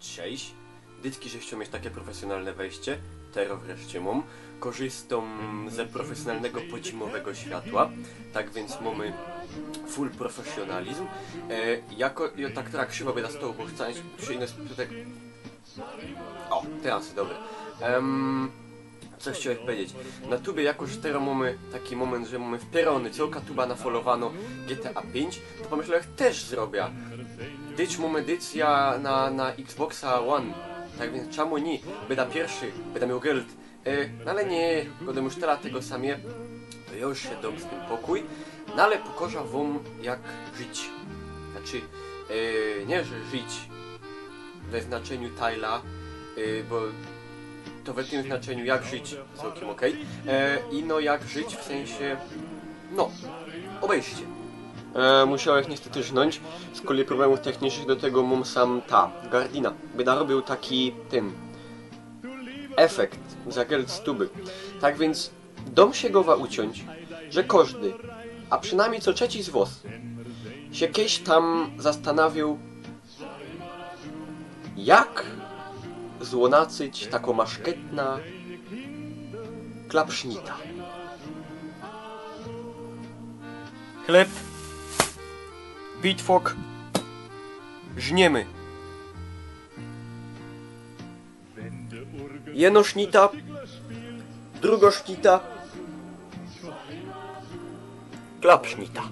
Cześć. Dytki, że chciał mieć takie profesjonalne wejście. Teraz wreszcie mam. Korzystam ze profesjonalnego podzimowego światła. Tak więc mamy full profesjonalizm. Tak krzywo by na stołu, bo chcę przyjść tutaj. O, teraz dobre. Co chciałem powiedzieć? Na tubie, jako że teraz mamy taki moment, że mamy wpierony, całka tuba nafolowano GTA 5, to pomyślałem, że też zrobię. Dyć mamy edycja na Xboxa One, tak więc czemu nie? Będę pierwszy, będę miał geld. No ale nie, gdybym już teraz tego samie, to ja już się dam z tym pokój. No ale pokażę wam, jak żyć. Znaczy, nie, że żyć we znaczeniu Tyla, bo to w tym znaczeniu jak żyć całkiem ok. I no jak żyć w sensie, no, obejście. Musiałem niestety żnąć, z kolei problemów technicznych do tego mam sam Gardina. By narobił taki, efekt za geld z tuby. Tak więc dom się gowa uciąć, że każdy, a przynajmniej co trzeci z was, się kiedyś tam zastanawiał, jak złonacyć taką maszketna klapsznita. Chleb, bitwok, żniemy. Jedno sznita, drugo sznita, klapsznita.